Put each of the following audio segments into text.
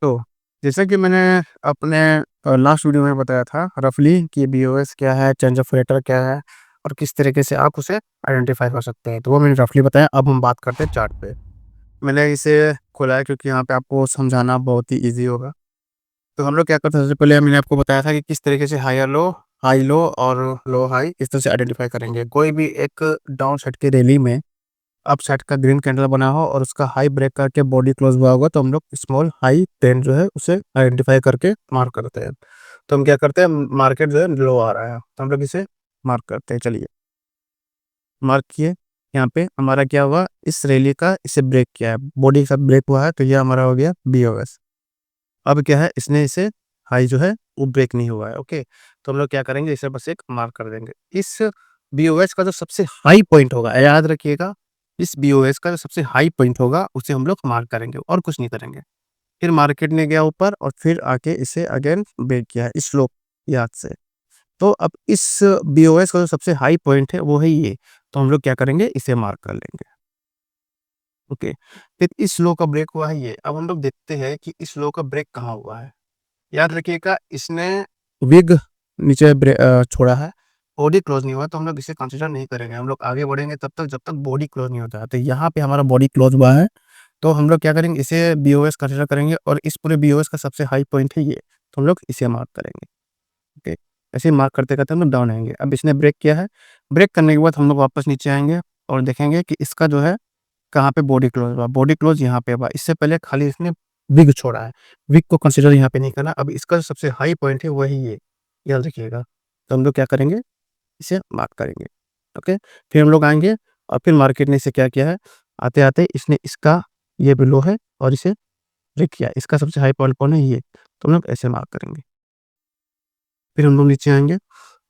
तो जैसा कि मैंने अपने लास्ट वीडियो में बताया था रफली कि बीओएस क्या है, चेंज ऑफ रेटर क्या है और किस तरीके से आप उसे आइडेंटिफाई कर सकते हैं, तो वो मैंने रफली बताया। अब हम बात करते हैं चार्ट पे। मैंने इसे खोला है क्योंकि यहाँ पे आपको समझाना बहुत ही ईजी होगा। तो हम लोग क्या करते हैं, सबसे पहले मैंने आपको बताया था कि किस तरीके से हाई लो और लो हाई इस तरह से आइडेंटिफाई करेंगे। कोई भी एक डाउन साइड की रैली में अप साइड का ग्रीन कैंडल बना हो और उसका हाई ब्रेक करके बॉडी क्लोज हुआ होगा, तो हम लोग स्मॉल हाई ट्रेंड जो है उसे आइडेंटिफाई करके मार्क करते हैं। तो हम क्या करते हैं, मार्केट जो है लो आ रहा है तो हम लोग इसे मार्क करते हैं। चलिए मार्क किए। यहाँ पे हमारा क्या हुआ, इस रैली का इसे ब्रेक किया है, बॉडी का ब्रेक हुआ है, तो ये हमारा हो गया बीओएस। अब क्या है, इसने इसे हाई जो है वो ब्रेक नहीं हुआ है। ओके, तो हम लोग क्या करेंगे, इसे बस एक मार्क कर देंगे। इस बीओएस का जो सबसे हाई पॉइंट होगा, याद रखिएगा, इस बीओएस का जो सबसे हाई पॉइंट होगा उसे हम लोग मार्क करेंगे और कुछ नहीं करेंगे। फिर मार्केट ने गया ऊपर और फिर आके इसे अगेन ब्रेक किया है इस स्लोप याद से। तो अब इस बीओएस का जो सबसे हाई पॉइंट है वो है ये, तो हम लोग क्या करेंगे, इसे मार्क कर लेंगे। ओके, फिर इस लो का ब्रेक हुआ है ये। अब हम लोग देखते हैं कि इस लो का ब्रेक कहाँ हुआ है। याद रखिएगा, इसने विग नीचे छोड़ा है, बॉडी क्लोज नहीं हुआ, तो हम लोग इसे कंसीडर नहीं करेंगे। हम लोग आगे बढ़ेंगे तब तक जब तक बॉडी क्लोज नहीं होता है। तो यहाँ पे हमारा बॉडी क्लोज हुआ है, तो हम लोग क्या करेंगे, इसे बीओएस कंसीडर करेंगे और इस पूरे बीओएस का सबसे हाई पॉइंट है ये, तो हम लोग इसे मार्क करेंगे। ओके, ऐसे ही मार्क करते करते हम लोग डाउन आएंगे। अब इसने ब्रेक किया है, ब्रेक करने के बाद हम लोग वापस नीचे आएंगे और देखेंगे कि इसका जो है कहाँ पे बॉडी क्लोज हुआ। बॉडी क्लोज यहाँ पे हुआ, इससे पहले खाली इसने विग छोड़ा है, विग को कंसीडर यहाँ पे नहीं करना। अब इसका जो सबसे हाई पॉइंट है वही ये, याद रखिएगा। तो हम लोग क्या करेंगे, इसे मार्क करेंगे। ओके, फिर हम लोग आएंगे और फिर मार्केट ने इसे क्या किया है, आते आते इसने इसका ये बिलो है और इसे ब्रेक किया। इसका सबसे हाई पॉइंट कौन है, ये, तो हम लोग ऐसे मार्क करेंगे। फिर हम लोग नीचे आएंगे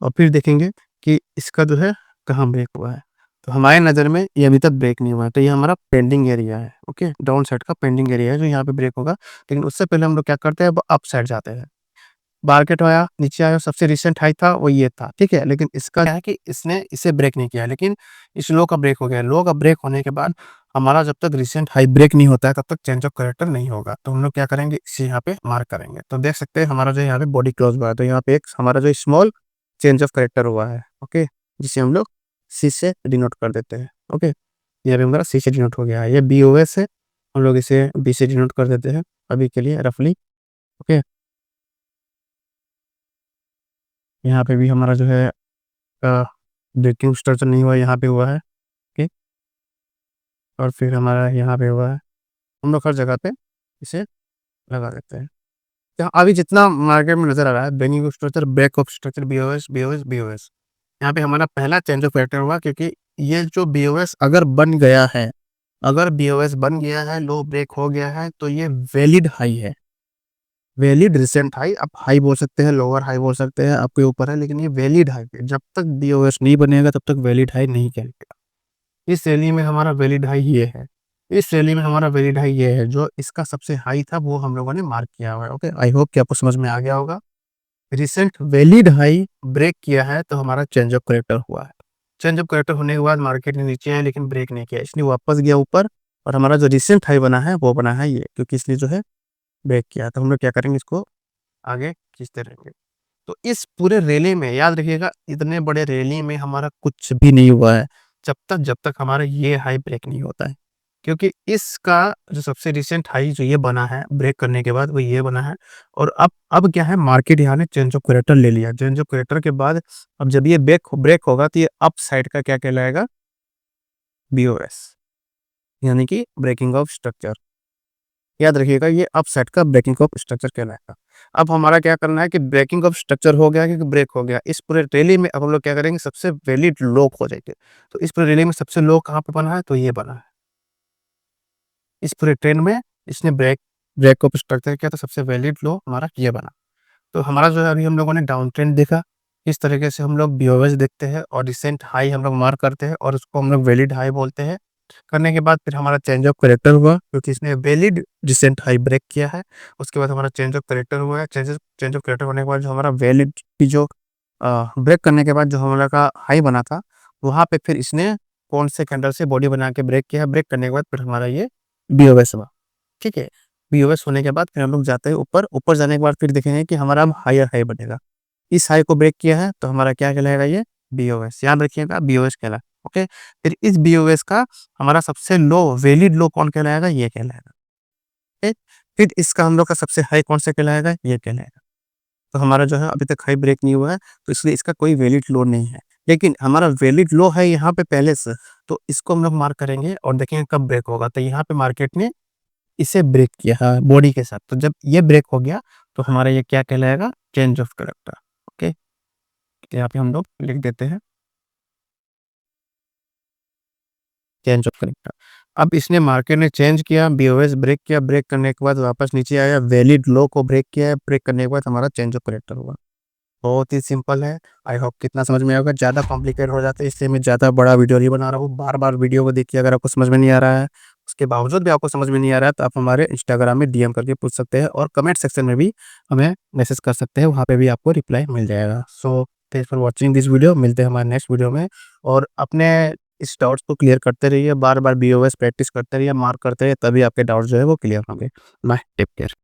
और फिर देखेंगे कि इसका जो है कहाँ ब्रेक हुआ है। तो हमारे नज़र में ये अभी तक ब्रेक नहीं हुआ है, तो ये हमारा पेंडिंग एरिया है। ओके, डाउन साइड का पेंडिंग एरिया है जो यहाँ पे ब्रेक होगा। लेकिन उससे पहले हम लोग क्या करते हैं, अप साइड जाते हैं। मार्केट आया, नीचे आया, सबसे रिसेंट हाई था वो ये था, ठीक है। लेकिन इसका क्या है कि इसने इसे ब्रेक नहीं किया, लेकिन इस लो का ब्रेक हो गया। लो का ब्रेक होने के बाद हमारा जब तक रिसेंट हाई ब्रेक नहीं होता है तब तक चेंज ऑफ कैरेक्टर नहीं होगा। तो हम लोग क्या करेंगे, इसे यहाँ पे मार्क करेंगे। तो देख सकते हैं हमारा जो यहाँ पे बॉडी क्लोज हुआ है, तो यहाँ पे एक हमारा जो स्मॉल चेंज ऑफ कैरेक्टर हुआ है। ओके, जिसे हम लोग सी से डिनोट कर देते हैं। ओके, ये भी हमारा सी से डिनोट हो गया है, ये बी ओ एस है, हम लोग इसे बी से डिनोट कर देते हैं अभी के लिए रफली। ओके, यहाँ पे भी हमारा जो है ब्रेकिंग स्ट्रक्चर नहीं हुआ, यहाँ पे हुआ है। ओके, और फिर हमारा यहाँ पे हुआ है। हम लोग हर जगह पे इसे लगा देते हैं। तो अभी जितना मार्केट में नजर आ रहा है, बेनिंग structure, break of structure, BOS BOS BOS, यहाँ पे हमारा पहला चेंज ऑफ फैक्टर हुआ, क्योंकि ये जो बीओएस अगर बन गया है, अगर बीओएस बन गया है, लो ब्रेक हो गया है, तो ये वैलिड हाई है, वैलिड रिसेंट हाई। आप हाई बोल सकते हैं, लोअर हाई बोल सकते हैं, आपके ऊपर है, लेकिन ये वैलिड हाई है। जब तक बीओएस नहीं बनेगा तब तक वैलिड हाई नहीं कहलाएगा। इस रैली में हमारा वैलिड हाई ये है, इस रैली में हमारा वैलिड हाई ये है, जो इसका सबसे हाई था वो हम लोगों ने मार्क किया हुआ है। ओके, आई होप कि आपको समझ में आ गया होगा। रिसेंट वैलिड हाई ब्रेक किया है तो हमारा चेंज ऑफ करेक्टर हुआ है। चेंज ऑफ करेक्टर होने के बाद मार्केट ने नीचे आया लेकिन ब्रेक नहीं किया, इसलिए वापस गया ऊपर, और हमारा जो रिसेंट हाई बना है वो बना है ये, क्योंकि इसलिए जो है ब्रेक किया। तो हम लोग क्या करेंगे, इसको आगे खींचते रहेंगे। तो इस पूरे रैली में याद रखिएगा, इतने बड़े रैली में हमारा कुछ भी नहीं हुआ है जब तक हमारा ये हाई ब्रेक नहीं होता है। क्योंकि इसका जो सबसे रिसेंट हाई जो ये बना है ब्रेक करने के बाद वो ये बना है। और अब क्या है, मार्केट यहाँ ने चेंज ऑफ करेक्टर ले लिया। चेंज ऑफ करेक्टर के बाद अब जब ये ब्रेक होगा तो ये अप साइड का क्या कहलाएगा, बीओएस, यानी कि ब्रेकिंग ऑफ स्ट्रक्चर। याद रखिएगा, ये अप साइड का ब्रेकिंग ऑफ स्ट्रक्चर कहलाएगा। अब हमारा क्या करना है कि ब्रेकिंग ऑफ स्ट्रक्चर हो गया, क्योंकि ब्रेक हो गया, इस पूरे रैली में अब हम लोग क्या करेंगे, सबसे वैलिड लो हो जाएंगे। तो इस पूरे रैली में सबसे लो कहाँ पे बना है, तो ये बना है। इस पूरे ट्रेंड में इसने ब्रेक ऑफ स्ट्रक्चर किया, तो सबसे वैलिड लो हमारा ये बना। तो हमारा जो है अभी हम लोगों ने डाउन ट्रेंड देखा, इस तरीके से हम लोग बीओएस देखते हैं और रिसेंट हाई हम लोग मार्क करते हैं और उसको हम लोग वैलिड हाई बोलते हैं। करने के बाद फिर हमारा चेंज ऑफ करेक्टर हुआ, क्योंकि इसने वैलिड रिसेंट हाई ब्रेक किया है। उसके बाद हमारा चेंज ऑफ करेक्टर हुआ है। चेंज ऑफ करेक्टर होने के बाद जो हमारा वैलिड की जो ब्रेक करने के बाद जो हमारा का हाई बना था, वहाँ पे फिर इसने कौन से कैंडल से बॉडी बना के ब्रेक किया है। ब्रेक करने के बाद फिर हमारा ये बीओएस हुआ, ठीक है। बीओएस होने के बाद फिर हम लोग जाते हैं ऊपर, ऊपर जाने के बाद फिर देखेंगे कि हमारा अब हायर हाई बनेगा। इस हाई को ब्रेक किया है तो हमारा क्या कहलाएगा, ये बीओएस, याद रखिएगा बीओएस कहलाएगा। ओके, फिर इस बीओएस का हमारा सबसे लो वैलिड लो कौन कहलाएगा, ये कहलाएगा। ओके, फिर इसका हम लोग का सबसे हाई कौन सा कहलाएगा, ये कहलाएगा। तो हमारा जो है अभी तक हाई ब्रेक नहीं हुआ है, तो इसलिए इसका कोई वैलिड लो नहीं है। लेकिन हमारा वैलिड लो है यहाँ पे पहले से, तो इसको हम लोग मार्क करेंगे और देखेंगे कब ब्रेक होगा। तो यहाँ पे मार्केट ने इसे ब्रेक किया है बॉडी के साथ, तो जब ये ब्रेक हो गया तो हमारा ये क्या कहलाएगा, चेंज ऑफ करेक्टर। ओके, यहाँ पे हम लोग लिख देते हैं चेंज ऑफ करेक्टर। अब इसने मार्केट ने चेंज किया, बीओएस ब्रेक किया, ब्रेक करने के बाद वापस नीचे आया, वैलिड लो को ब्रेक किया है, ब्रेक करने के बाद हमारा चेंज ऑफ करेक्टर हुआ। बहुत ही सिंपल है। आई होप कितना समझ में आएगा। ज़्यादा कॉम्प्लिकेट हो जाता है इसलिए मैं ज़्यादा बड़ा वीडियो नहीं बना रहा हूँ। बार बार वीडियो को देखिए, अगर आपको समझ में नहीं आ रहा है, उसके बावजूद भी आपको समझ में नहीं आ रहा है, तो आप हमारे इंस्टाग्राम में डीएम करके पूछ सकते हैं और कमेंट सेक्शन में भी हमें मैसेज कर सकते हैं, वहाँ पे भी आपको रिप्लाई मिल जाएगा। So thanks for watching this video. मिलते हैं हमारे नेक्स्ट वीडियो में, और अपने इस डाउट्स को क्लियर करते रहिए, बार बार बीओएस प्रैक्टिस करते रहिए, मार्क करते रहिए, तभी आपके डाउट्स जो है वो क्लियर होंगे। Bye, take care.